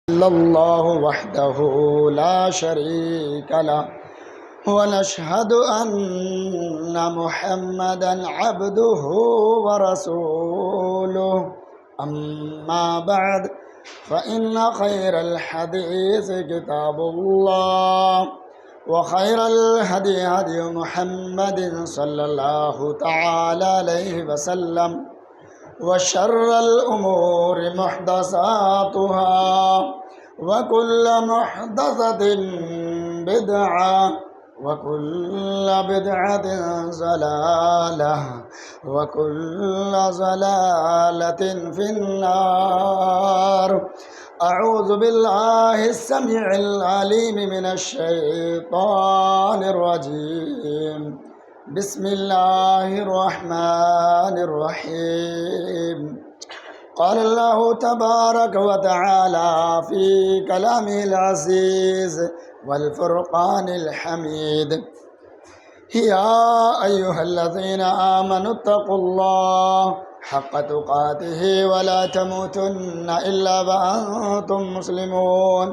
إلا الله وحده لا شريك له ونشهد أن محمدا عبده ورسوله أما بعد فإن خير الحديث كتاب الله وخير الهدي هدي محمد صلى الله تعالى عليه وسلم وشر الأمور محدثاتها وكل محدثة بدعة وكل بدعة ضلالة وكل ضلالة في النار. أعوذ بالله السميع العليم من الشيطان الرجيم. بسم الله الرحمن الرحيم. قال الله تبارك وتعالى في كلامه العزيز والفرقان الحميد: يا أيها الذين آمنوا اتقوا الله حق تقاته ولا تموتن إلا وأنتم مسلمون.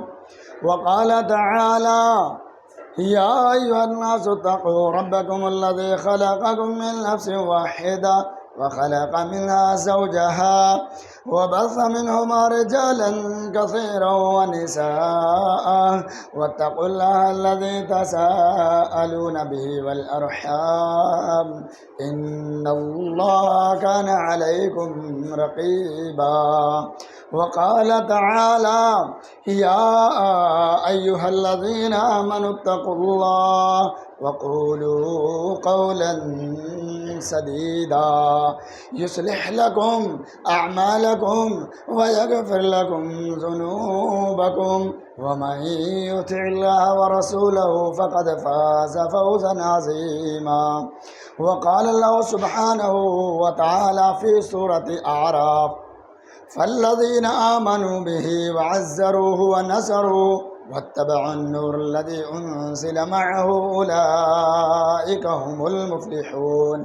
وقال تعالى: يا أيها الناس اتقوا ربكم الذي خلقكم من نفس واحدة وخلق منها زوجها وبث منهما رجالا كثيرا ونساء واتقوا الله الذي تساءلون به والأرحام إن الله كان عليكم رقيبا. وقال تعالى: يا أيها الذين آمنوا اتقوا الله وقولوا قولا سديدا يصلح لكم أعمالكم ويغفر لكم ذنوبكم ومن يطع الله ورسوله فقد فاز فوزا عظيما. وقال الله سبحانه وتعالى في سورة أعراف: فالذين آمنوا به وعزروه ونصروه واتبعوا النور الذي أنزل معه أولئك هم المفلحون.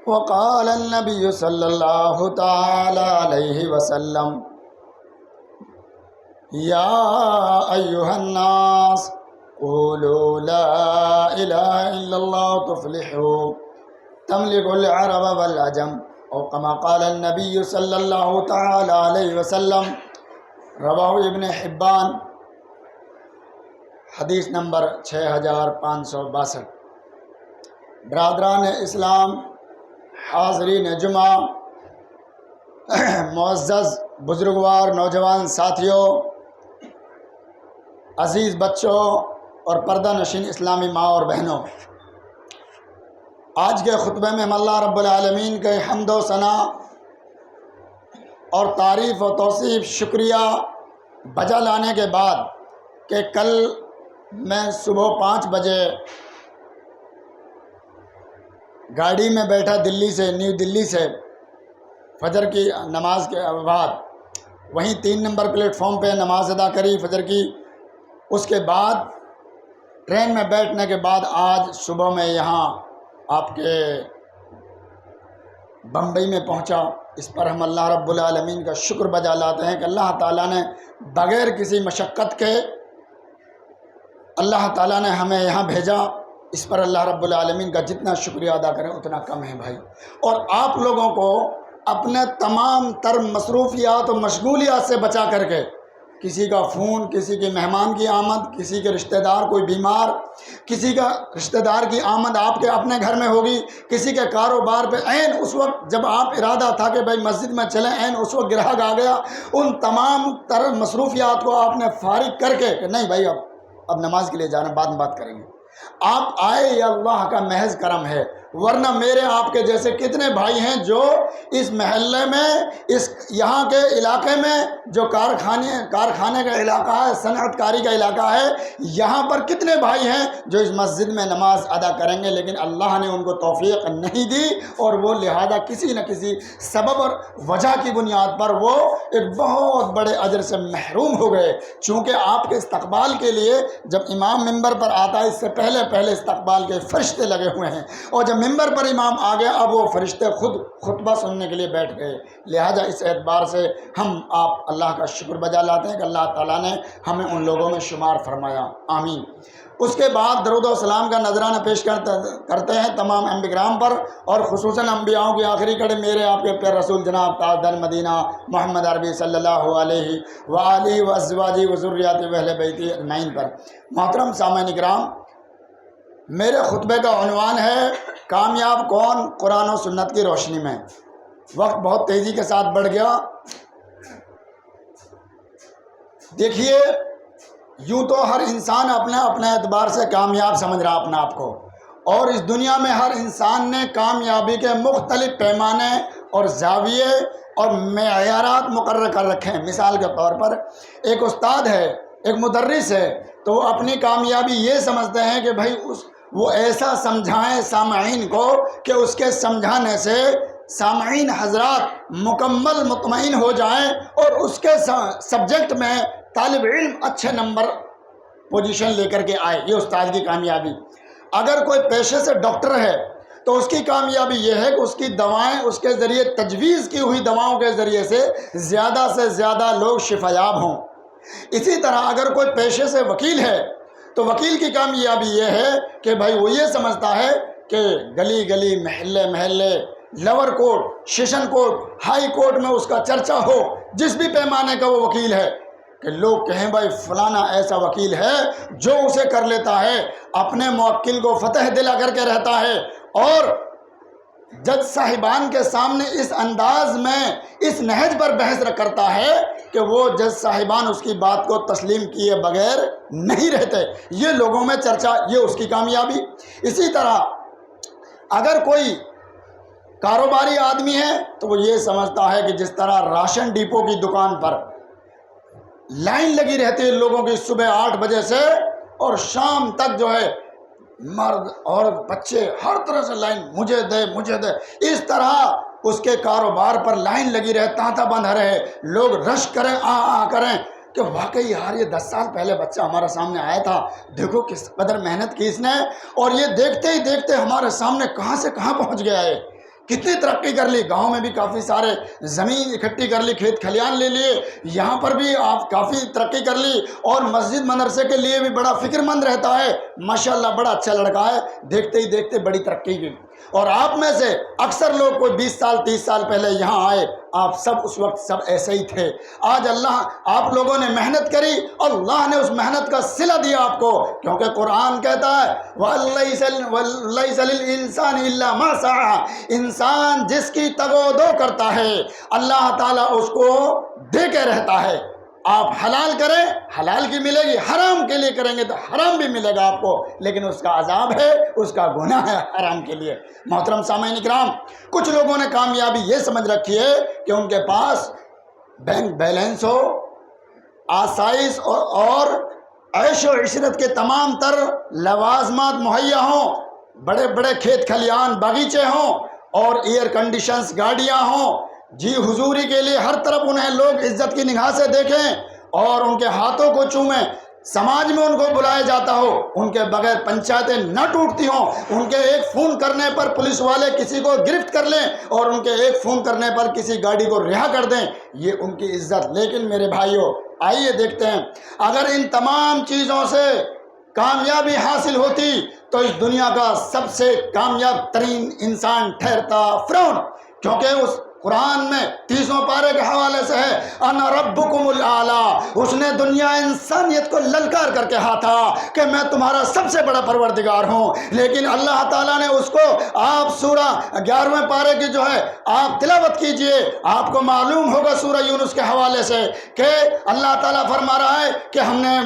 وقال النبي صلى الله تعالى عليه وسلم: يا أيها الناس قولوا لا إله إلا الله تفلحوا تملك العرب والعجم، او کما قال النبی صلی اللہ تعالی علیہ وسلم. رواہ ابن حبان، حدیث نمبر 6562. برادران اسلام، حاضرین جمعہ، معزز بزرگوار نوجوان ساتھیوں، عزیز بچوں اور پردہ نشین اسلامی ماں اور بہنوں، آج کے خطبے میں ہم اللہ رب العالمین کے حمد و ثنا اور تعریف و توصیف شکریہ بجا لانے کے بعد کہ کل میں صبح 5 بجے گاڑی میں بیٹھا دلی سے، نیو دلی سے، فجر کی نماز کے بعد وہیں 3 نمبر پلیٹ فارم پہ نماز ادا کری فجر کی. اس کے بعد ٹرین میں بیٹھنے کے بعد آج صبح میں یہاں آپ کے بمبئی میں پہنچا. اس پر ہم اللہ رب العالمین کا شکر بجا لاتے ہیں کہ اللہ تعالیٰ نے بغیر کسی مشقت کے اللہ تعالیٰ نے ہمیں یہاں بھیجا. اس پر اللہ رب العالمین کا جتنا شکریہ ادا کریں اتنا کم ہے بھائی. اور آپ لوگوں کو اپنے تمام تر مصروفیات و مشغولیات سے بچا کر کے، کسی کا فون، کسی کے مہمان کی آمد، کسی کے رشتہ دار کوئی بیمار، کسی کا رشتہ دار کی آمد آپ کے اپنے گھر میں ہوگی، کسی کے کاروبار پہ عین اس وقت جب آپ ارادہ تھا کہ بھائی مسجد میں چلیں، عین اس وقت گراہک آ گیا. ان تمام تر مصروفیات کو آپ نے فارغ کر کے کہ نہیں بھائی اب نماز کے لیے جانا، بعد میں بات کریں گے. آپ آئے، یہ اللہ کا محض کرم ہے. ورنہ میرے آپ کے جیسے کتنے بھائی ہیں جو اس محلے میں، اس یہاں کے علاقے میں جو کارخانے کا علاقہ ہے، صنعت کاری کا علاقہ ہے، یہاں پر کتنے بھائی ہیں جو اس مسجد میں نماز ادا کریں گے، لیکن اللہ نے ان کو توفیق نہیں دی اور وہ لہذا کسی نہ کسی سبب اور وجہ کی بنیاد پر وہ ایک بہت بڑے اجر سے محروم ہو گئے. چونکہ آپ کے استقبال کے لیے جب امام منبر پر آتا ہے، اس سے پہلے استقبال کے فرشتے لگے ہوئے ہیں، اور جب ممبر پر امام آ گیا، اب وہ فرشتے خود خطبہ سننے کے لیے بیٹھ گئے۔ لہٰذا اس اعتبار سے ہم آپ اللہ کا شکر بجا لاتے ہیں کہ اللہ تعالیٰ نے ہمیں ان لوگوں میں شمار فرمایا، آمین۔ اس کے بعد درود و سلام کا نذرانہ پیش کرتے ہیں تمام انبیاء کرام پر، اور خصوصاً انبیاؤں کی آخری کڑی میرے آپ کے پیارے رسول جناب تاجدار مدینہ محمد عربی صلی اللہ علیہ وآلہ وازواجہ وذریاتہ واہل بیتہ اجمعین پر۔ محترم سامعین کرام، میرے خطبے کا عنوان ہے کامیاب کون قرآن و سنت کی روشنی میں۔ وقت بہت تیزی کے ساتھ بڑھ گیا۔ دیکھیے، یوں تو ہر انسان اپنے اعتبار سے کامیاب سمجھ رہا اپنا آپ کو، اور اس دنیا میں ہر انسان نے کامیابی کے مختلف پیمانے اور زاویے اور معیارات مقرر کر رکھے ہیں۔ مثال کے طور پر ایک استاد ہے، ایک مدرس ہے، تو وہ اپنی کامیابی یہ سمجھتے ہیں کہ بھائی وہ ایسا سمجھائیں سامعین کو کہ اس کے سمجھانے سے سامعین حضرات مکمل مطمئن ہو جائیں اور اس کے سبجیکٹ میں طالب علم اچھے نمبر پوزیشن لے کر کے آئے۔ یہ استاد کی کامیابی۔ اگر کوئی پیشے سے ڈاکٹر ہے تو اس کی کامیابی یہ ہے کہ اس کی دوائیں، اس کے ذریعے تجویز کی ہوئی دواؤں کے ذریعے سے زیادہ لوگ شفا یاب ہوں۔ اسی طرح اگر کوئی پیشے سے وکیل ہے تو وکیل کی کامیابی یہ ہے کہ بھائی وہ یہ سمجھتا ہے کہ گلی گلی محلے محلے lower court, session court, high court میں اس کا چرچا ہو، جس بھی پیمانے کا وہ وکیل ہے، کہ لوگ کہیں بھائی فلانا ایسا وکیل ہے جو اسے کر لیتا ہے، اپنے موکل کو فتح دلا کر کے رہتا ہے، اور جج صاحبان کے سامنے اس انداز میں اس نہج پر بحث کرتا ہے کہ وہ جج صاحبان اس کی بات کو تسلیم کیے بغیر نہیں رہتے۔ یہ لوگوں میں چرچا، یہ اس کی کامیابی۔ اسی طرح اگر کوئی کاروباری آدمی ہے تو وہ یہ سمجھتا ہے کہ جس طرح راشن ڈپو کی دکان پر لائن لگی رہتی ہے لوگوں کی صبح 8 بجے سے اور شام تک، جو ہے مرد اور بچے ہر طرح سے لائن، مجھے دے، اس طرح اس کے کاروبار پر لائن لگی رہے، تانتا بندھا رہے، لوگ رش کریں، آ کریں کہ واقعی یار یہ 10 سال پہلے بچہ ہمارے سامنے آیا تھا، دیکھو کس قدر محنت کی اس نے، اور یہ دیکھتے ہی دیکھتے ہمارے سامنے کہاں سے کہاں پہنچ گیا ہے، کتنی ترقی کر لی، گاؤں میں بھی کافی سارے زمین اکٹھی کر لی، کھیت کھلیان لے لیے، یہاں پر بھی آپ کافی ترقی کر لی، اور مسجد مدرسے کے لیے بھی بڑا فکر مند رہتا ہے، ماشاءاللہ بڑا اچھا لڑکا ہے، دیکھتے ہی دیکھتے بڑی ترقی کی۔ اور آپ میں سے اکثر لوگ کوئی 20 سال 30 سال پہلے یہاں آئے، آپ سب اس وقت سب ایسے ہی تھے۔ آج اللہ، آپ لوگوں نے محنت کری، اللہ نے اس محنت کا صلہ دیا آپ کو، کیونکہ قرآن کہتا ہے وَلَيْسَ لِلْإِنسَانِ إِلَّا مَا سَعَىٰ، انسان جس کی تگ و دو کرتا ہے اللہ تعالیٰ اس کو دے کے رہتا ہے۔ آپ حلال کریں حلال کی ملے گی، حرام کے لیے کریں گے تو حرام بھی ملے گا آپ کو، لیکن اس کا عذاب ہے، اس کا گناہ ہے حرام کے لیے۔ محترم سامعین اکرام، کچھ لوگوں نے کامیابی یہ سمجھ رکھی ہے کہ ان کے پاس بینک بیلنس ہو، آسائش اور عیش و عشرت کے تمام تر لوازمات مہیا ہوں، بڑے بڑے کھیت کھلیان باغیچے ہوں، اور ایئر کنڈیشنز گاڑیاں ہوں، جی حضوری کے لیے ہر طرف انہیں لوگ عزت کی نگاہ سے دیکھیں اور ان کے ہاتھوں کو چومیں، سماج میں ان کو بلایا جاتا ہو، ان کے بغیر پنچایتیں نہ ٹوٹتی ہوں، ان کے ایک فون کرنے پر پولیس والے کسی کو گرفت کر لیں اور ان کے ایک فون کرنے پر کسی گاڑی کو رہا کر دیں، یہ ان کی عزت۔ لیکن میرے بھائیوں، آئیے دیکھتے ہیں، اگر ان تمام چیزوں سے کامیابی حاصل ہوتی تو اس دنیا کا سب سے کامیاب ترین انسان ٹھہرتا فرعون، کیونکہ اس قرآن میں 30 پارے کے حوالے سے ہے انا ربکم الاعلی، اس نے دنیا انسانیت کو للکار کر کے کہا تھا کہ میں تمہارا سب سے بڑا پروردگار ہوں، لیکن اللہ تعالیٰ نے اس کو، آپ سورہ 11ویں پارے کی جو ہے آپ تلاوت کیجئے، آپ کو معلوم ہوگا سورہ یونس کے حوالے سے کہ اللہ تعالیٰ فرما رہا ہے کہ ہم نے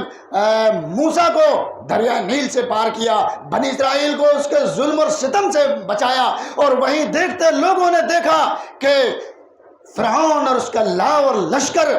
موسیٰ کو دریا نیل سے پار کیا، بنی اسرائیل کو اس کے ظلم اور ستم سے بچایا، اور وہیں دیکھتے لوگوں نے دیکھا کہ فرعون اور اس کا لاور لشکر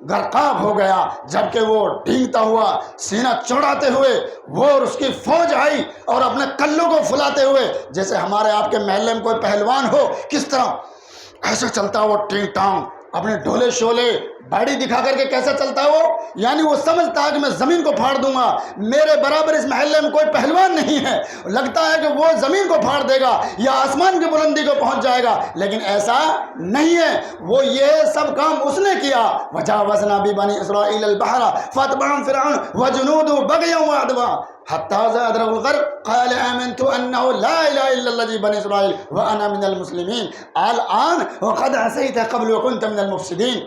غرقاب ہو گیا، جبکہ وہ ڈھینگتا ہوا سینہ چوڑاتے ہوئے وہ اور اس کی فوج آئی اور اپنے کلوں کو پھلاتے ہوئے، جیسے ہمارے آپ کے محلے میں کوئی پہلوان ہو کس طرح ایسے چلتا وہ ٹینگ ٹانگ، اپنے ڈھولے شولے باڑی دکھا کر کے کیسا چلتا ہے وہ؟ یعنی وہ سمجھتا ہے کہ میں زمین کو پھاڑ دوں گا، میرے برابر اس محلے میں کوئی پہلوان نہیں ہے، لگتا ہے کہ وہ زمین کو پھاڑ دے گا یا آسمان کی بلندی کو پہنچ جائے گا، لیکن ایسا نہیں ہے۔ وہ یہ سب کام اس نے کیا۔ وجاوزنا ببنی اسرائیل البحر فاتبعهم فرعون وجنوده بغيا وعدوا حتى إذا أدركوا الغرق قال آمنت أنه لا إله إلا الذي بني إسرائيل وأنا من المسلمين الآن وقد عصيت قبل وكنت من المفسدين۔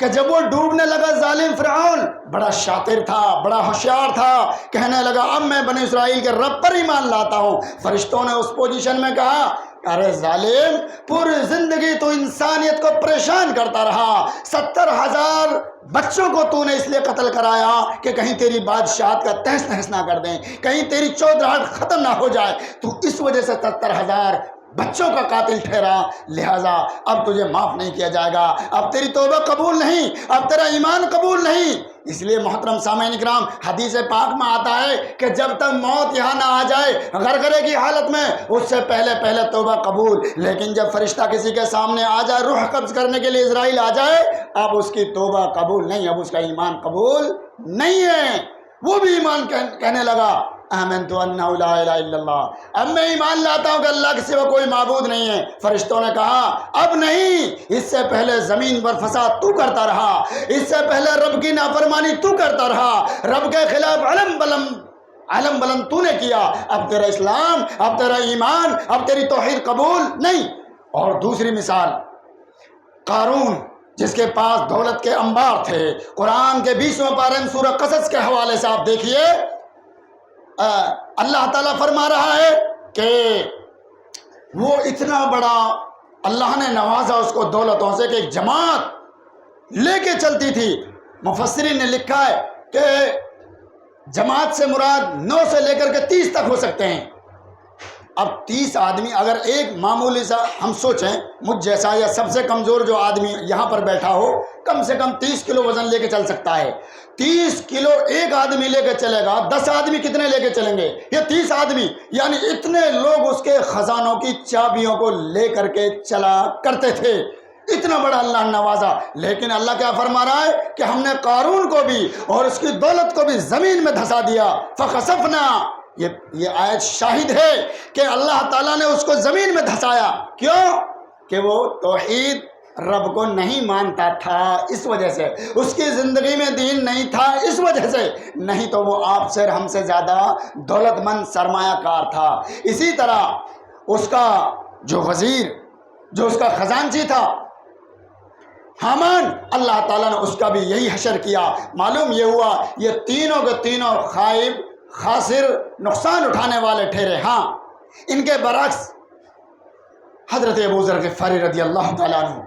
کہ جب وہ ڈوبنے لگا ظالم فرعون، بڑا شاطر تھا، بڑا ہوشیار تھا، کہنے لگا اب میں بنی اسرائیل کے رب پر ایمان لاتا ہوں۔ فرشتوں نے اس پوزیشن میں کہا ارے ظالم، پوری زندگی تو انسانیت کو پریشان کرتا رہا، 70,000 بچوں کو تو نے اس لیے قتل کرایا کہ کہیں تیری بادشاہت کا تہس نہس نہ کر دیں، کہیں تیری چودراہٹ ختم نہ ہو جائے، تو اس وجہ سے 70,000 بچوں کا قاتل ٹھہرا، لہٰذا اب تجھے معاف نہیں کیا جائے گا، اب تیری توبہ قبول نہیں، اب تیرا ایمان قبول نہیں۔ اس لیے محترم سامعین کرام، حدیث پاک میں آتا ہے کہ جب تک موت یہاں نہ آ جائے غرغرے کی حالت میں، اس سے پہلے توبہ قبول، لیکن جب فرشتہ کسی کے سامنے آ جائے، روح قبض کرنے کے لیے اسرائیل آ جائے، اب اس کی توبہ قبول نہیں، اب اس کا ایمان قبول نہیں ہے۔ وہ بھی ایمان کہنے لگا آمنت انہ لا الہ الا اللہ، اب میں ایمان لاتا ہوں کہ اللہ کے سوا کوئی معبود نہیں ہے۔ فرشتوں نے کہا اب نہیں، اس سے پہلے زمین پر فساد تو کرتا رہا، اس سے پہلے رب کی نافرمانی تو کرتا رہا، رب کے خلاف علم بلند تو نے کیا، اب تیرا اسلام، اب تیرا ایمان، اب تیری توحید قبول نہیں۔ اور دوسری مثال قارون، جس کے پاس دولت کے انبار تھے، قرآن کے 20ویں پارے میں سورہ قصص کے حوالے سے آپ دیکھیے، اللہ تعالیٰ فرما رہا ہے کہ وہ اتنا بڑا اللہ نے نوازا اس کو دولتوں سے کہ ایک جماعت لے کے چلتی تھی۔ مفسرین نے لکھا ہے کہ جماعت سے مراد 9 سے لے کر کے 30 تک ہو سکتے ہیں۔ اب 30 آدمی، اگر ایک معمولی سا ہم سوچیں مجھ جیسا یا سب سے کمزور جو آدمی یہاں پر بیٹھا ہو، کم سے کم 30 کلو وزن لے کے چل سکتا ہے۔ 30 کلو ایک آدمی لے کے چلے گا، 10 آدمی کتنے لے کے چلیں گے؟ یہ 30 آدمی، یعنی اتنے لوگ اس کے خزانوں کی چابیوں کو لے کر کے چلا کرتے تھے۔ اتنا بڑا اللہ نوازا، لیکن اللہ کیا فرما رہا ہے کہ ہم نے قارون کو بھی اور اس کی دولت کو بھی زمین میں دھسا دیا۔ فخسفنا، یہ آیت شاہد ہے کہ اللہ تعالیٰ نے اس کو زمین میں دھسایا۔ کیوں؟ کہ وہ توحید رب کو نہیں مانتا تھا، اس وجہ سے اس کی زندگی میں دین نہیں تھا، اس وجہ سے نہیں تو وہ آپ سے ہم سے زیادہ دولت مند سرمایہ کار تھا۔ اسی طرح اس کا جو وزیر، جو اس کا خزانچی تھا حامان، اللہ تعالیٰ نے اس کا بھی یہی حشر کیا۔ معلوم یہ ہوا یہ تینوں کے تینوں خائب، خاسر، نقصان اٹھانے والے ٹھہرے۔ ہاں، ان کے برعکس حضرت ابو ذر غفاری رضی اللہ تعالیٰ عنہ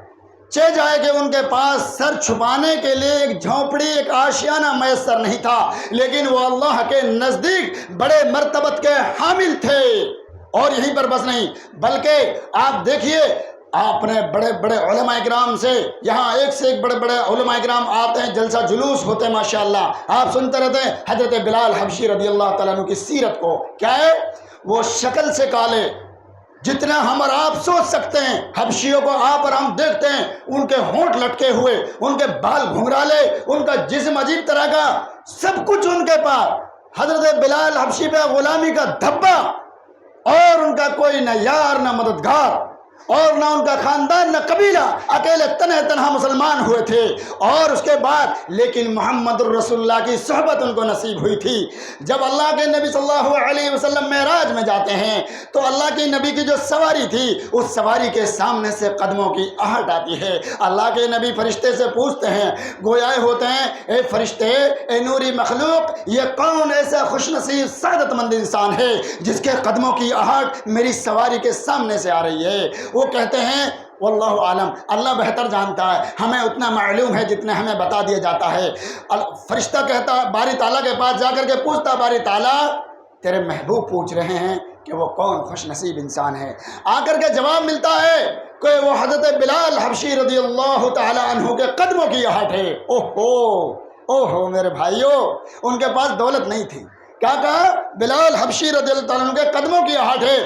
چہ جائے کہ ان کے پاس سر چھپانے کے لیے ایک جھونپڑی، ایک آشیانہ میسر نہیں تھا، لیکن وہ اللہ کے نزدیک بڑے مرتبت کے حامل تھے۔ اور یہیں پر بس نہیں، بلکہ آپ دیکھیے، آپ نے بڑے بڑے علماء اکرام سے، یہاں ایک سے ایک بڑے بڑے علماء اکرام آتے ہیں، جلسہ جلوس ہوتے ہیں ماشاءاللہ، آپ سنتے رہتے ہیں حضرت بلال حبشی رضی اللہ تعالیٰ عنہ کی سیرت کو۔ کیا ہے؟ وہ شکل سے کالے، جتنا ہم اور آپ سوچ سکتے ہیں۔ حبشیوں کو آپ اور ہم دیکھتے ہیں، ان کے ہونٹ لٹکے ہوئے، ان کے بال گھنگرالے، ان کا جسم عجیب طرح کا، سب کچھ ان کے پاس۔ حضرت بلال حبشی پہ غلامی کا دھبا، اور ان کا کوئی نہ یار نہ مددگار، اور نہ ان کا خاندان نہ قبیلہ، اکیلے تنہا مسلمان ہوئے تھے۔ اور اس کے بعد لیکن محمد الرسول اللہ کی صحبت ان کو نصیب ہوئی تھی۔ جب اللہ کے نبی صلی اللہ علیہ وسلم معراج میں جاتے ہیں تو اللہ کے نبی کی جو سواری تھی، اس سواری کے سامنے سے قدموں کی آہٹ آتی ہے۔ اللہ کے نبی فرشتے سے پوچھتے ہیں، گویا ہوتے ہیں، اے فرشتے، اے نوری مخلوق، یہ کون ایسا خوش نصیب سعادت مند انسان ہے جس کے قدموں کی آہٹ میری سواری کے سامنے سے آ رہی ہے؟ وہ کہتے ہیں واللہ عالم، اللہ بہتر جانتا ہے، ہمیں اتنا معلوم ہے جتنا ہمیں بتا دیا جاتا ہے۔ فرشتہ کہتا باری تعالیٰ کے پاس جا کر کے پوچھتا، باری تعالیٰ تیرے محبوب پوچھ رہے ہیں کہ وہ کون خوش نصیب انسان ہے۔ آ کر کے جواب ملتا ہے کہ وہ حضرت بلال حبشی رضی اللہ تعالیٰ عنہ کے قدموں کی آہٹ ہے۔ اوہو میرے بھائیو، ان کے پاس دولت نہیں تھی، کیا کہا؟ بلال حبشی رضی اللہ تعالیٰ عنہ کے قدموں کی آہٹ ہے۔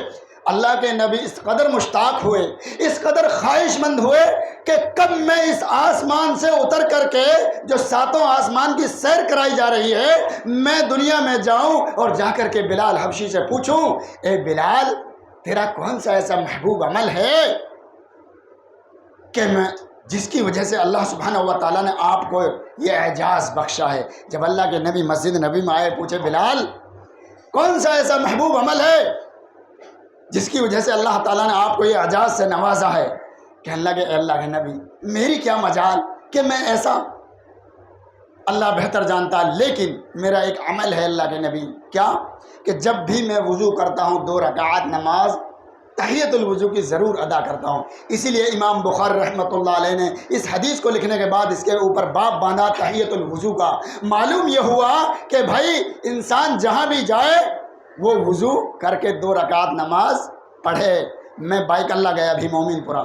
اللہ کے نبی اس قدر مشتاق ہوئے، اس قدر خواہش مند ہوئے کہ کب میں اس آسمان سے اتر کر کے جو ساتوں آسمان کی سیر کرائی جا رہی ہے، میں دنیا میں جاؤں اور جا کر کے بلال حبشی سے پوچھوں، اے بلال تیرا کون سا ایسا محبوب عمل ہے کہ میں جس کی وجہ سے اللہ سبحانہ و تعالیٰ نے آپ کو یہ اعجاز بخشا ہے۔ جب اللہ کے نبی مسجد نبی میں آئے، پوچھے بلال کون سا ایسا محبوب عمل ہے جس کی وجہ سے اللہ تعالیٰ نے آپ کو یہ اعجاز سے نوازا ہے؟ کہنے لگے اے اللہ کے نبی میری کیا مجال کہ میں ایسا، اللہ بہتر جانتا، لیکن میرا ایک عمل ہے اللہ کے نبی، کیا کہ جب بھی میں وضو کرتا ہوں 2 رکعات نماز تحیت الوضو کی ضرور ادا کرتا ہوں۔ اسی لیے امام بخاری رحمۃ اللہ علیہ نے اس حدیث کو لکھنے کے بعد اس کے اوپر باب باندھا تحیت الوضو کا۔ معلوم یہ ہوا کہ بھائی انسان جہاں بھی جائے وہ وضو کر کے 2 رکعات نماز پڑھے۔ میں بائک اللہ گیا بھی مومن پورا،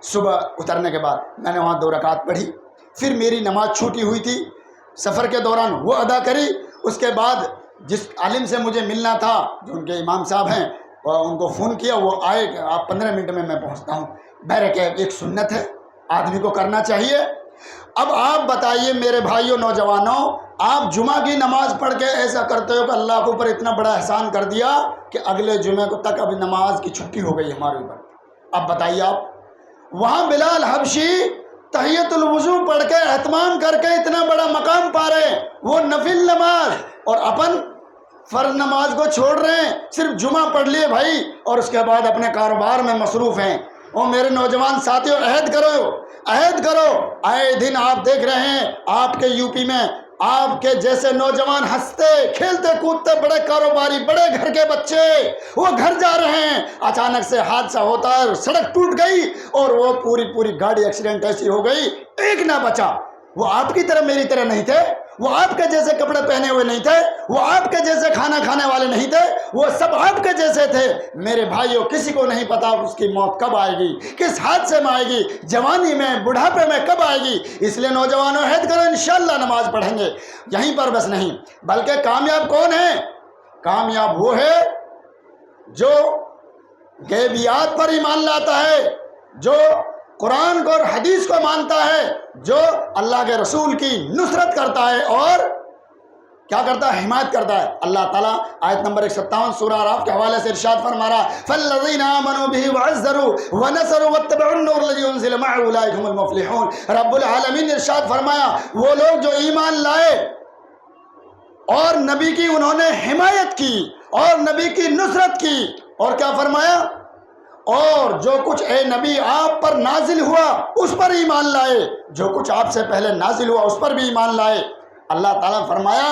صبح اترنے کے بعد میں نے وہاں 2 رکعات پڑھی، پھر میری نماز چھوٹی ہوئی تھی سفر کے دوران وہ ادا کری۔ اس کے بعد جس عالم سے مجھے ملنا تھا جو ان کے امام صاحب ہیں، ان کو فون کیا، وہ آئے کہ آپ 15 منٹ میں پہنچتا ہوں۔ بہرکیف ایک سنت ہے، آدمی کو کرنا چاہیے۔ اب آپ بتائیے میرے بھائیوں نوجوانوں، آپ جمعہ کی نماز پڑھ کے ایسا کرتے ہو کہ اللہ کے اوپر اتنا بڑا احسان کر دیا کہ اگلے جمعے کو تک اب نماز کی چھٹی ہو گئی ہمارے اوپر۔ اب بتائیے آپ، وہاں بلال حبشی تحیت الوضو پڑھ کے اہتمام کر کے اتنا بڑا مقام پا رہے ہیں، وہ نفل نماز، اور اپن فرض نماز کو چھوڑ رہے ہیں، صرف جمعہ پڑھ لیے بھائی، اور اس کے بعد اپنے کاروبار میں مصروف ہیں۔ اور میرے نوجوان ساتھیوں عہد کرو، آئے دن آپ دیکھ رہے ہیں آپ کے یو پی میں آپ کے جیسے نوجوان ہنستے کھیلتے کودتے بڑے کاروباری بڑے گھر کے بچے وہ گھر جا رہے ہیں، اچانک سے حادثہ ہوتا ہے، سڑک ٹوٹ گئی اور وہ پوری گاڑی ایکسیڈنٹ ایسی ہو گئی، ایک نہ بچا۔ وہ آپ کی طرح میری طرح نہیں تھے، وہ آپ کے جیسے کپڑے پہنے ہوئے نہیں تھے، وہ آپ کے جیسے کھانا کھانے والے نہیں تھے، وہ سب آپ کے جیسے تھے۔ میرے بھائیوں کسی کو نہیں پتا اس کی موت کب آئے گی، کس حادثے میں آئے گی، جوانی میں بڑھاپے میں کب آئے گی۔ اس لیے نوجوانوں عہد کرو انشاءاللہ نماز پڑھیں گے، یہیں پر بس نہیں بلکہ کامیاب کون ہے؟ کامیاب وہ ہے جو غیبیات پر ایمان لاتا ہے، جو قرآن کو اور حدیث کو مانتا ہے، جو اللہ کے رسول کی نصرت کرتا ہے اور کیا کرتا ہے؟ حمایت کرتا ہے۔ اللہ تعالیٰ آیت نمبر 157 سورہ اعراف کے حوالے سے ارشاد فرما رہا ہے فَالَّذِينَ آمَنُوا بِهِ وَعَزَّرُوا وَنَصَرُوا وَاتَّبَعُوا النُّورَ الَّذِي أُنزِلَ مَعَهُ أُولَٰئِكَ هُمُ الْمُفْلِحُونَ۔ رب العالمین نے ارشاد فرمایا وہ لوگ جو ایمان لائے اور نبی کی انہوں نے حمایت کی اور نبی کی نصرت کی، اور کیا فرمایا؟ اور جو کچھ اے نبی آپ پر نازل ہوا اس پر ایمان لائے، جو کچھ آپ سے پہلے نازل ہوا اس پر بھی ایمان لائے۔ اللہ تعالیٰ فرمایا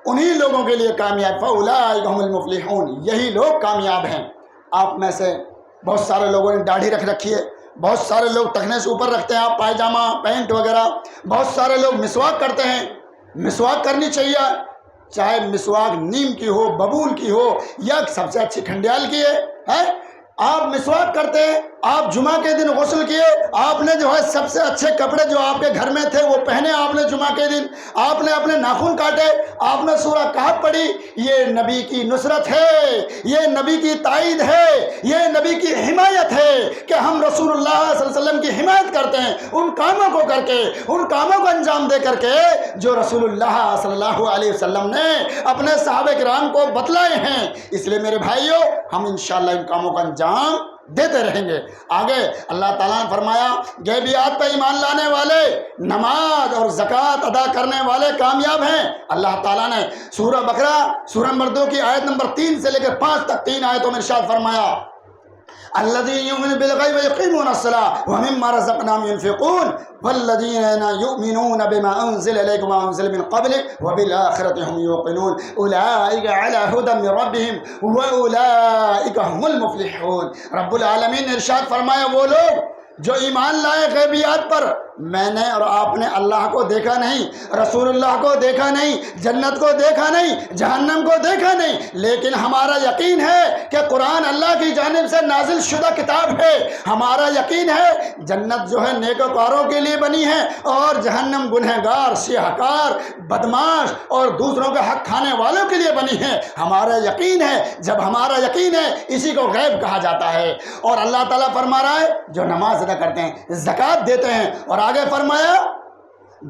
انہی لوگوں کے لیے کامیاب، فَأُولَٰئِكَ هُمُ الْمُفْلِحُونَ، یہی لوگ کامیاب ہیں۔ آپ میں سے بہت سارے لوگوں نے داڑھی رکھ رکھی ہے، بہت سارے لوگ ٹخنے سے اوپر رکھتے ہیں آپ پائجامہ پینٹ وغیرہ، بہت سارے لوگ مسواک کرتے ہیں۔ مسواک کرنی چاہیے، چاہے مسواک نیم کی ہو، ببول کی ہو، یا سب سے اچھی کھنڈیال کی ہے۔ آپ مسواک کرتے ہیں، آپ جمعہ کے دن غسل کیے، آپ نے جو ہے سب سے اچھے کپڑے جو آپ کے گھر میں تھے وہ پہنے، آپ نے جمعہ کے دن آپ نے اپنے ناخن کاٹے، آپ نے سورہ کہف پڑھی۔ یہ نبی کی نصرت ہے، یہ نبی کی تائید ہے، یہ نبی کی حمایت ہے کہ ہم رسول اللہ صلی اللہ علیہ وسلم کی حمایت کرتے ہیں ان کاموں کو کر کے، ان کاموں کو انجام دے کر کے جو رسول اللہ صلی اللہ علیہ وسلم نے اپنے صحابہ کرام کو بتلائے ہیں۔ اس لیے میرے بھائیوں ہم انشاءاللہ ان کاموں کا انجام دیتے رہیں گے۔ آگے اللہ تعالیٰ نے فرمایا غیبیات پہ ایمان لانے والے، نماز اور زکوٰۃ ادا کرنے والے کامیاب ہیں۔ اللہ تعالیٰ نے سورہ بقرہ سورہ نمبر 2 کی آیت نمبر 3 سے لے کر 5 تک 3 آیتوں میں ارشاد فرمایا الذین یؤمنون بالغیب ویقیمون الصلاۃ ومما رزقناہم ينفقون والذین یؤمنون بما انزل الیک وما انزل من قبلک وبالآخرۃ هم یوقنون اولئک علی ھدی من ربہم واولئک هم المفلحون۔ رب العالمین نے ارشاد فرمایا وہ لوگ جو ایمان لائے غیبیات پر میں نے اور آپ نے اللہ کو دیکھا نہیں، رسول اللہ کو دیکھا نہیں، جنت کو دیکھا نہیں، جہنم کو دیکھا نہیں، لیکن ہمارا یقین ہے کہ قرآن اللہ کی جانب سے نازل شدہ کتاب ہے۔ ہمارا یقین ہے جنت جو ہے نیکوکاروں کے لیے بنی ہے اور جہنم گنہگار، سیاہکار، بدماش اور دوسروں کا حق کھانے والوں کے لیے بنی ہے۔ ہمارا یقین ہے، جب ہمارا یقین ہے اسی کو غیب کہا جاتا ہے۔ اور اللہ تعالیٰ فرما رہا ہے جو نماز ادا کرتے ہیں، زکوٰۃ دیتے ہیں، اور آگے فرمایا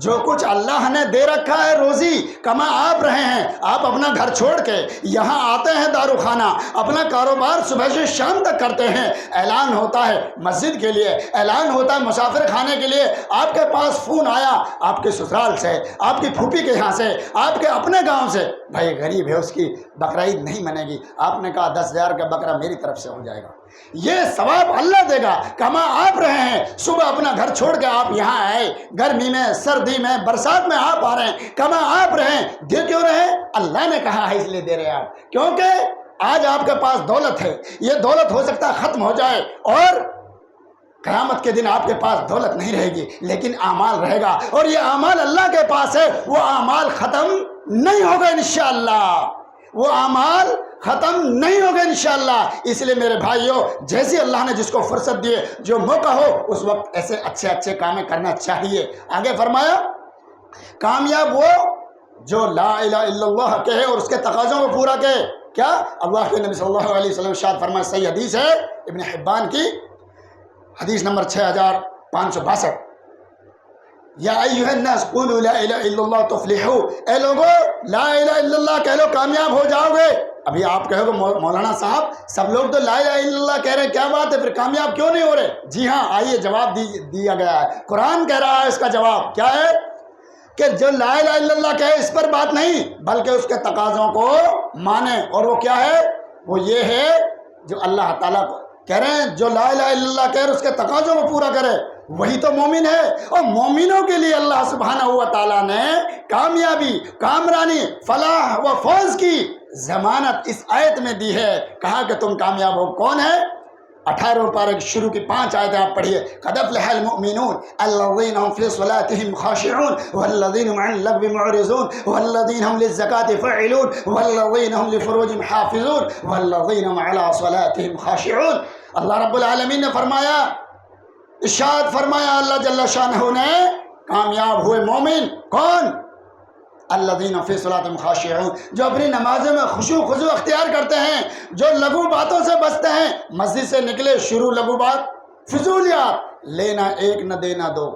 جو کچھ اللہ نے دے رکھا ہے روزی کما آپ رہے ہیں، آپ اپنا گھر چھوڑ کے یہاں آتے ہیں دارالخانہ، اپنا کاروبار صبح سے شام تک کرتے ہیں، اعلان ہوتا ہے مسجد کے لیے، اعلان ہوتا ہے مسافر خانے کے لیے، آپ کے پاس فون آیا آپ کے سسرال سے، آپ کی پھوپھی کے یہاں سے، آپ کے اپنے گاؤں سے، بھائی غریب ہے اس کی بقرعید نہیں بنے گی، آپ نے کہا 10,000 کا بکرا میری طرف سے ہو جائے گا، یہ ثواب اللہ دے گا۔ کما آپ رہے ہیں، صبح اپنا گھر چھوڑ کے آپ یہاں آئے، گرمی میں، سردی میں، برسات میں آپ آ رہے ہیں، کما آپ رہے ہیں، دے کیوں رہے؟ اللہ نے کہا ہے اس لیے دے رہے ہیں آپ، کیونکہ آج آپ کے پاس دولت ہے، یہ دولت ہو سکتا ہے ختم ہو جائے اور قیامت کے دن آپ کے پاس دولت نہیں رہے گی، لیکن اعمال رہے گا، اور یہ اعمال اللہ کے پاس ہے، وہ اعمال ختم نہیں ہوگا انشاءاللہ، وہ اعمال ختم نہیں ہوگا انشاءاللہ۔ اس لیے میرے بھائیوں، جیسے اللہ نے جس کو فرصت دیے، جو موقع ہو اس وقت ایسے اچھے اچھے کام کرنا چاہیے۔ آگے فرمایا کامیاب وہ جو لا الہ الا اللہ کہے اور اس کے تقاضوں کو پورا کہے۔ کیا اللہ کے نبی صلی اللہ علیہ وسلم ارشاد فرمایا، صحیح حدیث ہے ابن حبان کی، حدیث نمبر 6562، یا ایھا الناس قولوا لا الہ الا اللہ تفلحوا، اے لوگو لا الہ الا اللہ کہہ لو کامیاب ہو جاؤ گے۔ ابھی آپ کہو گے مولانا صاحب سب لوگ تو لا الہ الا اللہ کہہ رہے ہیں، کیا بات ہے پھر کامیاب کیوں نہیں ہو رہے؟ جی ہاں، آئیے جواب دیا گیا ہے، قرآن کہہ رہا ہے اس کا جواب کیا ہے کہ جو لا الہ الا اللہ کہے اس پر بات نہیں، بلکہ اس کے تقاضوں کو مانے، اور وہ کیا ہے؟ وہ یہ ہے جو اللہ تعالیٰ کو کہہ رہے ہیں، جو لا الہ الا اللہ کہہ رہے اس کے تقاضوں کو پورا کرے وہی تو مومن ہے۔ اور مومنوں کے لیے اللہ سبحانہ و تعالیٰ نے کامیابی، کامرانی، فلاح و فوز کی ضمانت اس آیت میں دی ہے، کہا کہ تم کامیاب ہو۔ کون ہے؟ 18 پارے شروع کی 5 آیتیں آپ پڑھیے۔ قد افلح المؤمنون الذین هم فی صلاتهم خاشعون والذین هم عن اللغو معرضون والذین هم للزکاة فاعلون والذین هم لفروجهم حافظون والذین هم علی صلاتهم خاشعون۔ اللہ رب العالمین نے فرمایا، ارشاد فرمایا اللہ جل شانہ نے، کامیاب ہوئے مومن کون؟ الذین فی صلاتہم خاشعون، جو اپنی نمازوں میں خشوع خضوع اختیار کرتے ہیں، جو لغو باتوں سے بچتے ہیں۔ مسجد سے نکلے، شروع لغو بات، فضولیات، لینا ایک نہ دینا دو،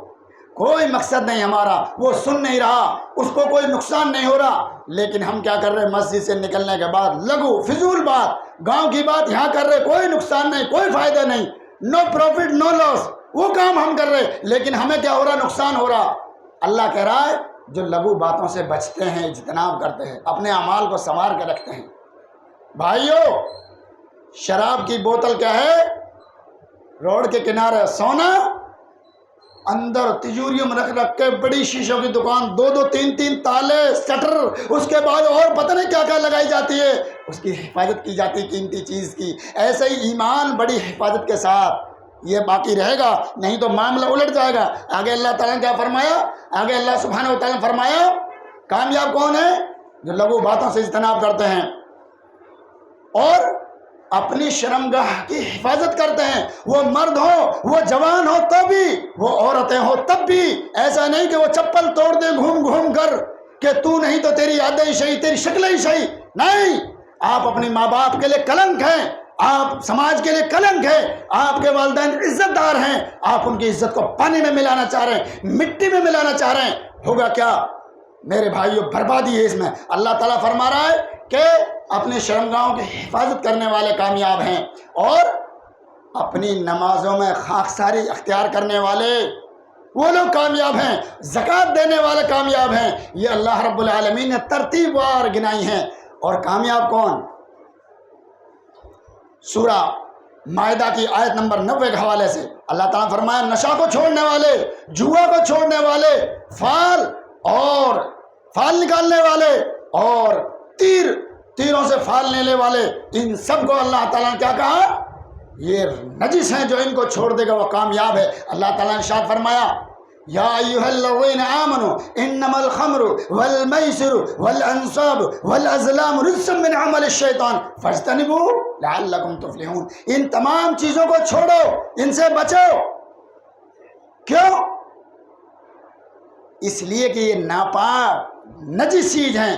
کوئی مقصد نہیں ہمارا، وہ سن نہیں رہا، اس کو کوئی نقصان نہیں ہو رہا، لیکن ہم کیا کر رہے ہیں؟ مسجد سے نکلنے کے بعد لغو فضول بات، گاؤں کی بات یہاں کر رہے، کوئی نقصان نہیں، کوئی فائدہ نہیں، نو پروفٹ نو لاس، وہ کام ہم کر رہے، لیکن ہمیں کیا ہو رہا؟ نقصان ہو رہا۔ اللہ کہہ رہا ہے جو لغو باتوں سے بچتے ہیں، اجتناب کرتے ہیں، اپنے اعمال کو سنوار کے رکھتے ہیں۔ بھائیو، شراب کی بوتل کیا ہے؟ روڈ کے کنارے، سونا اندر تجوریوں میں رکھ کے، بڑی شیشوں کی دکان، 2 3 تالے، شٹر، اس کے بعد اور پتہ نہیں کیا کیا لگائی جاتی ہے، اس کی حفاظت کی جاتی ہے قیمتی چیز کی۔ ایسے ہی ایمان بڑی حفاظت کے ساتھ یہ باقی رہے گا، نہیں تو معاملہ الٹ جائے گا۔ آگے اللہ تعالیٰ نے کیا فرمایا؟ آگے اللہ سبحانہ و تعالیٰ نے فرمایا کامیاب کون ہے؟ جو لغو باتوں سے اجتناب کرتے ہیں اور اپنی شرمگاہ کی حفاظت کرتے ہیں۔ وہ مرد ہو، وہ جوان ہو تو بھی، وہ عورتیں ہو تب بھی، ایسا نہیں کہ وہ چپل توڑ دیں گھوم گھوم کر کہ تو نہیں تو تیری یادیں ہی صحیح، تیری شکلیں ہی صحیح۔ نہیں، آپ اپنے ماں باپ کے لیے کلنک ہیں، آپ سماج کے لیے کلنک ہے، آپ کے والدین عزت دار ہیں، آپ ان کی عزت کو پانی میں ملانا چاہ رہے ہیں، مٹی میں ملانا چاہ رہے ہیں، ہوگا کیا میرے بھائیوں؟ بربادی ہے اس میں۔ اللہ تعالیٰ فرما رہا ہے کہ اپنی شرمگاہوں کی حفاظت کرنے والے کامیاب ہیں، اور اپنی نمازوں میں خاکساری اختیار کرنے والے وہ لوگ کامیاب ہیں، زکوٰۃ دینے والے کامیاب ہیں۔ یہ اللہ رب العالمین نے ترتیب وار گنائی ہیں۔ اور کامیاب کون؟ سورہ مائدہ کی آیت نمبر 90 کے حوالے سے اللہ تعالیٰ فرمایا نشہ کو چھوڑنے والے، جوا کو چھوڑنے والے، فال نکالنے والے اور تیروں سے فال لینے والے، ان سب کو اللہ تعالیٰ نے کیا کہا؟ یہ نجس ہیں، جو ان کو چھوڑ دے گا وہ کامیاب ہے۔ اللہ تعالیٰ نے ارشاد فرمایا یا ایھا الذین آمنوا انما الخمر والمیسر والانصاب والازلام رجس من عمل الشیطان فاجتنبوہ لعلکم تفلحون۔ ان تمام چیزوں کو چھوڑو، ان سے بچو۔ کیوں؟ اس لیے کہ یہ ناپاک نجس چیز ہیں،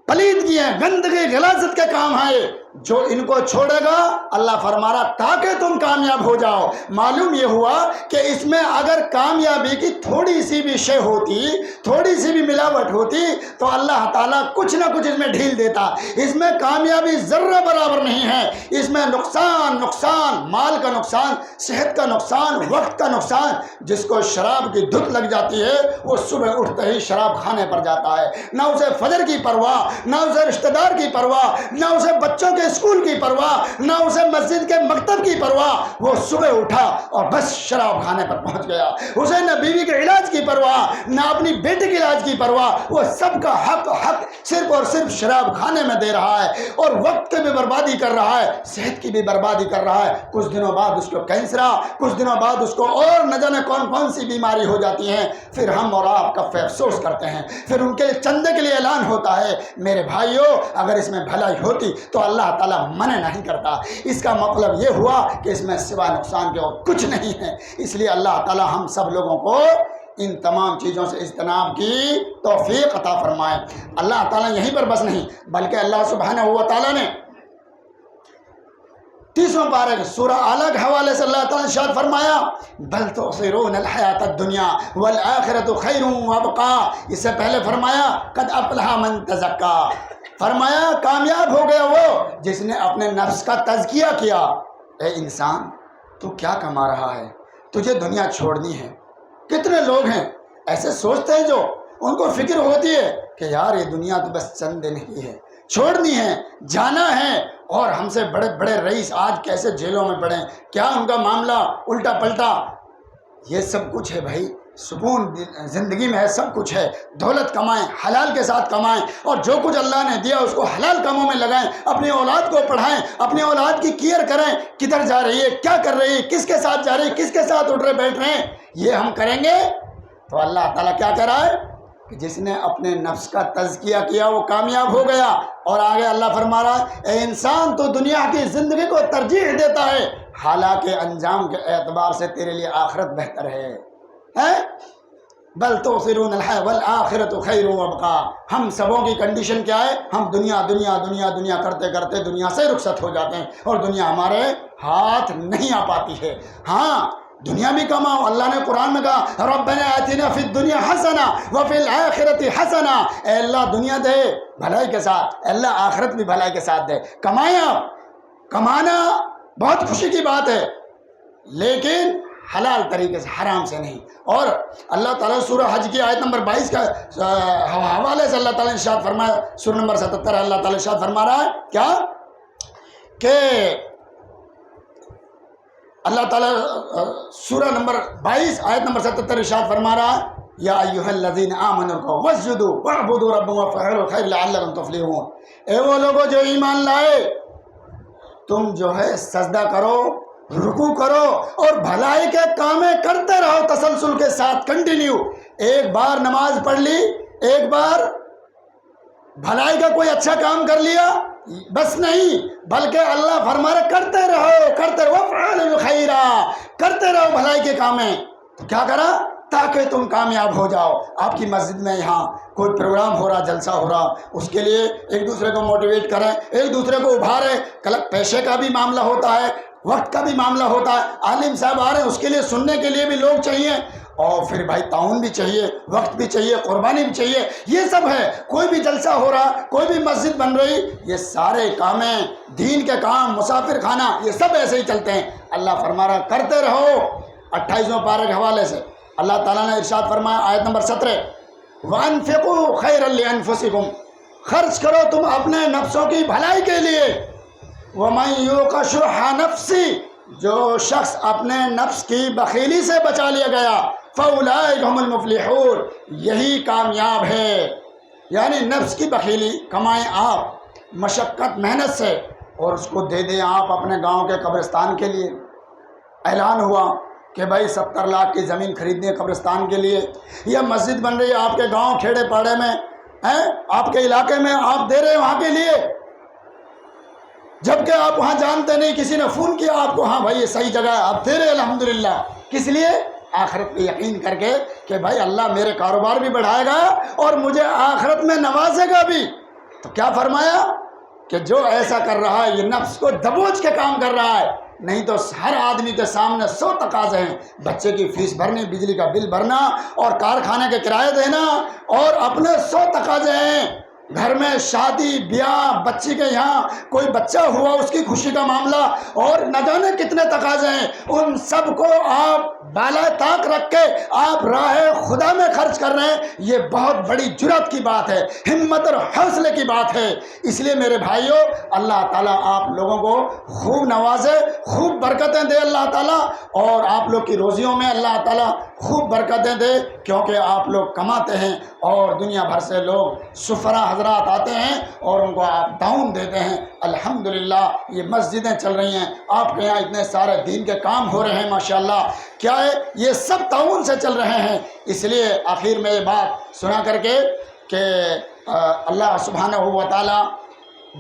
پلیدگی ہیں، گندگی غلاظت کے کام ہیں یہ۔ جو ان کو چھوڑے گا اللہ فرما رہا تاکہ تم کامیاب ہو جاؤ۔ معلوم یہ ہوا کہ اس میں اگر کامیابی کی تھوڑی سی بھی شے ہوتی، تھوڑی سی بھی ملاوٹ ہوتی تو اللہ تعالیٰ کچھ نہ کچھ اس میں ڈھیل دیتا۔ اس میں کامیابی ذرہ برابر نہیں ہے، اس میں نقصان، مال کا نقصان، صحت کا نقصان، وقت کا نقصان۔ جس کو شراب کی دھت لگ جاتی ہے وہ صبح اٹھتے ہی شراب کھانے پر جاتا ہے، نہ اسے فجر کی پرواہ، نہ اسے رشتہ دار کی پرواہ، نہ اسے بچوں کے اسکول کی پرواہ، نہ اسے مسجد کے مکتب کی پرواہ۔ وہ صبح اٹھا اور بس شراب کھانے پر پہنچ گیا۔ اسے نہ بیوی کے علاج کی پرواہ، نہ اپنی بیٹی کے علاج کی پرواہ۔ وہ سب کا حق صرف اور صرف شراب کھانے میں دے رہا ہے، اور وقت کی بھی بربادی کر رہا ہے، صحت کی بھی بربادی کر رہا ہے۔ کچھ دنوں بعد اس کو کینسر، کچھ دنوں بعد اس کو اور نہ جانے کون کون سی بیماری ہو جاتی ہیں۔ پھر ہم اور آپ کف افسوس کرتے ہیں، پھر ان کے چندے کے لیے اعلان ہوتا ہے۔ میرے بھائیوں، اگر اس میں بھلائی ہوتی تو اللہ تعالیٰ منع نہیں کرتا۔ اس کا مطلب یہ ہوا کہ اس میں سوا نقصان کے اور کچھ نہیں ہے۔ اس لیے اللہ تعالیٰ ہم سب لوگوں کو ان تمام چیزوں سے اجتناب کی توفیق عطا فرمائے۔ اللہ تعالیٰ یہیں پر بس نہیں، بلکہ اللہ سبحانہ و تعالیٰ نے 30واں پارہ سورہ اعلیٰ کے حوالے سے اللہ تعالیٰ نے ارشاد فرمایا بل تؤثرون الحیاۃ الدنیا والآخرۃ خیر وابقیٰ۔ اس سے پہلے فرمایا قد افلح من تزکیٰ، فرمایا کامیاب ہو گیا وہ جس نے اپنے نفس کا تزکیہ کیا۔ اے انسان، تو کیا کما رہا ہے؟ تجھے دنیا چھوڑنی ہے۔ کتنے لوگ ہیں ایسے سوچتے ہیں جو ان کو فکر ہوتی ہے کہ یار یہ دنیا تو بس چند دن ہی ہے، چھوڑنی ہے، جانا ہے۔ اور ہم سے بڑے بڑے رئیس آج کیسے جیلوں میں پڑے، کیا ان کا معاملہ الٹا پلٹا۔ یہ سب کچھ ہے بھائی، سکون زندگی میں ہے، سب کچھ ہے۔ دولت کمائیں، حلال کے ساتھ کمائیں، اور جو کچھ اللہ نے دیا اس کو حلال کاموں میں لگائیں، اپنی اولاد کو پڑھائیں، اپنی اولاد کی کیئر کریں، کدھر جا رہی ہے، کیا کر رہی ہے، کس کے ساتھ جا رہی ہے، کس کے ساتھ اٹھ رہے بیٹھ رہے ہیں۔ یہ ہم کریں گے تو اللہ تعالیٰ کیا کہہ رہا ہے کہ جس نے اپنے نفس کا تزکیہ کیا وہ کامیاب ہو گیا۔ اور آگے اللہ فرما رہا ہے اے انسان، تو دنیا کی زندگی کو ترجیح دیتا ہے، حالانکہ انجام کے اعتبار سے تیرے لیے آخرت بہتر ہے۔ بل تؤثرون الحیاۃ والآخرۃ خیر وابقیٰ۔ ہم سبوں کی کنڈیشن کیا ہے؟ ہم دنیا دنیا دنیا دنیا کرتے کرتے دنیا سے رخصت ہو جاتے ہیں، اور دنیا ہمارے ہاتھ نہیں آ پاتی ہے۔ ہاں، دنیا بھی کماؤ۔ اللہ نے قرآن میں کہا ربنا آتنا فی الدنیا حسنہ وفی الآخرۃ حسنہ۔ اے اللہ دنیا دے بھلائی کے ساتھ، اے اللہ آخرت بھی بھلائی کے ساتھ دے۔ کمائیں آپ، کمانا بہت خوشی کی بات ہے، لیکن حلال طریقے سے، حرام سے نہیں۔ اور اللہ تعالیٰ سورہ حج کی آیت نمبر 22 کا حوالے سے اللہ تعالیٰ نے ارشاد فرمایا، سورہ نمبر 77 اللہ تعالیٰ ارشاد فرما رہا ہے کیا کہ اللہ تعالیٰ سورہ نمبر 22 آیت نمبر 77 ارشاد فرما رہا ہے یا ایھا الذین آمنوا واسجدوا واعبدوا ربکم وافعلوا الخیر لعلکم تفلحون۔ اے وہ لوگوں جو ایمان لائے، تم جو ہے سجدہ کرو، رکوع کرو، اور بھلائی کے کامیں کرتے رہو تسلسل کے ساتھ، کنٹینیو۔ ایک بار نماز پڑھ لی، ایک بار بھلائی کا کوئی اچھا کام کر لیا، بس نہیں، بلکہ اللہ فرما رہے کرتے رہو وافعلوا الخیر، کرتے رہو بھلائی کے کامیں۔ تو کیا کرا؟ تاکہ تم کامیاب ہو جاؤ۔ آپ کی مسجد میں یہاں کوئی پروگرام ہو رہا، جلسہ ہو رہا، اس کے لیے ایک دوسرے کو موٹیویٹ کریں، ایک دوسرے کو ابھاریں۔ پیسے کا بھی معاملہ ہوتا ہے، وقت کا بھی معاملہ ہوتا ہے۔ عالم صاحب آ رہے ہیں، اس کے لیے سننے کے لیے بھی لوگ چاہیے، اور پھر بھائی تعاون بھی چاہیے، وقت بھی چاہیے، قربانی بھی چاہیے۔ یہ سب ہے، کوئی بھی جلسہ ہو رہا، کوئی بھی مسجد بن رہی، یہ سارے کامیں، دین کے کام، مسافر خانہ، یہ سب ایسے ہی چلتے ہیں۔ اللہ فرما رہا کرتے رہو۔ 28واں پارہ کے حوالے سے اللہ تعالیٰ نے ارشاد فرمایا آیت نمبر 17 وَأَنفِقُوا خَيْرًا لِأَنفُسِكُمْ، خرچ کرو تم اپنے نفسوں کی بھلائی کے لیے۔ وَمَن يُوقَ شُحَّ نَفْسِهِ، جو شخص اپنے نفس کی بخیلی سے بچا لیا گیا، فَأُولَٰئِكَ هُمُ الْمُفْلِحُونَ، یہی کامیاب ہے۔ یعنی نفس کی بخیلی، کمائیں آپ مشقت محنت سے، اور اس کو دے دیں آپ اپنے گاؤں کے قبرستان کے لیے۔ اعلان ہوا کہ بھائی 70 لاکھ کی زمین خریدنی ہے قبرستان کے لیے، یہ مسجد بن رہی ہے آپ کے گاؤں کھیڑے پاڑے میں، آپ کے علاقے میں، آپ دے رہے ہیں وہاں کے لیے، جبکہ آپ وہاں جانتے نہیں، کسی نے فون کیا آپ کو، ہاں بھائی یہ صحیح جگہ ہے، آپ دے رہے الحمدللہ، کس لیے؟ آخرت پہ یقین کر کے کہ بھائی اللہ میرے کاروبار بھی بڑھائے گا اور مجھے آخرت میں نوازے گا بھی۔ تو کیا فرمایا کہ جو ایسا کر رہا ہے یہ نفس کو دبوچ کے کام کر رہا ہے، نہیں تو ہر آدمی کے سامنے 100 تقاضے ہیں، بچے کی فیس بھرنی، بجلی کا بل بھرنا اور کارخانے کے کرائے دینا، اور اپنے 100 تقاضے ہیں، گھر میں شادی بیاہ، بچی کے یہاں کوئی بچہ ہوا اس کی خوشی کا معاملہ، اور نہ جانے کتنے تقاضے ہیں، ان سب کو آپ بالائے طاق رکھ کے آپ راہ خدا میں خرچ کر رہے ہیں، یہ بہت بڑی جرأت کی بات ہے، ہمت اور حوصلے کی بات ہے۔ اس لیے میرے بھائیوں، اللہ تعالیٰ آپ لوگوں کو خوب نوازے، خوب برکتیں دے اللہ تعالیٰ، اور آپ لوگ کی روزیوں میں اللہ تعالیٰ خوب برکتیں دے، کیونکہ آپ لوگ کماتے ہیں اور دنیا بھر سے لوگ سفرا حضرات آتے ہیں اور ان کو آپ تعاون دیتے ہیں۔ الحمدللہ یہ مسجدیں چل رہی ہیں، آپ کے یہاں اتنے سارے دین کے کام ہو رہے ہیں، ماشاءاللہ، کیا ہے یہ سب تعاون سے چل رہے ہیں۔ اس لیے آخر میں یہ بات سنا کر کے کہ اللہ سبحانہ و تعالیٰ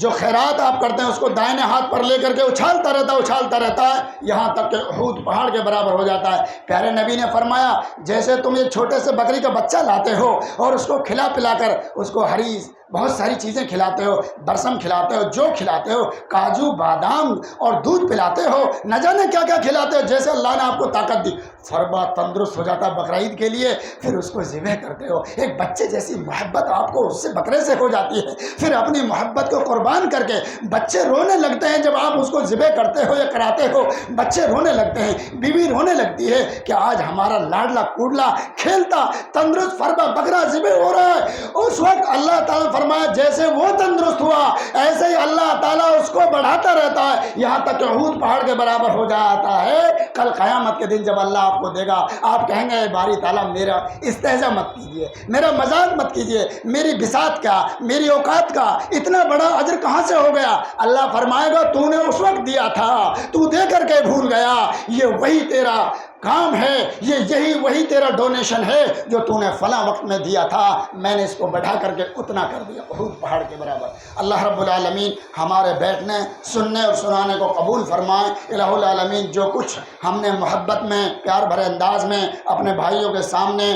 جو خیرات آپ کرتے ہیں اس کو دائنے ہاتھ پر لے کر کے اچھالتا رہتا ہے یہاں تک کہ احد پہاڑ کے برابر ہو جاتا ہے۔ پیارے نبی نے فرمایا جیسے تم ایک چھوٹے سے بکری کا بچہ لاتے ہو اور اس کو کھلا پلا کر اس کو ہری بہت ساری چیزیں کھلاتے ہو، برسم کھلاتے ہو، جو کھلاتے ہو، کاجو بادام اور دودھ پلاتے ہو، نہ جانے کیا کیا کھلاتے ہو، جیسے اللہ نے آپ کو طاقت دی، فربا تندرست ہو جاتا ہے بقرعید کے لیے، پھر اس کو ذبح کرتے ہو، ایک بچے جیسی محبت آپ کو اس سے بکرے سے ہو جاتی ہے، پھر اپنی محبت کو قربان کر کے بچے رونے لگتے ہیں جب آپ اس کو ذبح کرتے ہو یا کراتے ہو، بچے رونے لگتے ہیں، بیوی رونے لگتی ہے کہ آج ہمارا لاڈلا کوڈلا کھیلتا تندرست فربا بکرا ذبح ہو رہا ہے، اس وقت اللہ تعالیٰ فرمایا جیسے وہ تندرست ہوا ایسے ہی اللہ تعالیٰ اس کو بڑھاتا رہتا ہے یہاں تک کہ احد پہاڑ کے برابر ہو جاتا ہے۔ کل قیامت کے دن جب اللہ آپ کو دے گا آپ کہیں گے اے باری تعالیٰ میرا استہزاء مت کیجیے، میرا مذاق مت کیجیے، میری بساط کا، میری اوقات کا اتنا بڑا اجر کہاں سے ہو گیا؟ اللہ فرمائے گا تو نے اس وقت دیا تھا، تو دے کر کے بھول گیا، یہ وہی تیرا کام ہے، یہی وہی تیرا ڈونیشن ہے جو تو نے فلاں وقت میں دیا تھا، میں نے اس کو بڑھا کر کے اتنا کر دیا احد پہاڑ کے برابر۔ اللہ رب العالمین ہمارے بیٹھنے سننے اور سنانے کو قبول فرمائے۔ الہ العالمین جو کچھ ہم نے محبت میں پیار بھرے انداز میں اپنے بھائیوں کے سامنے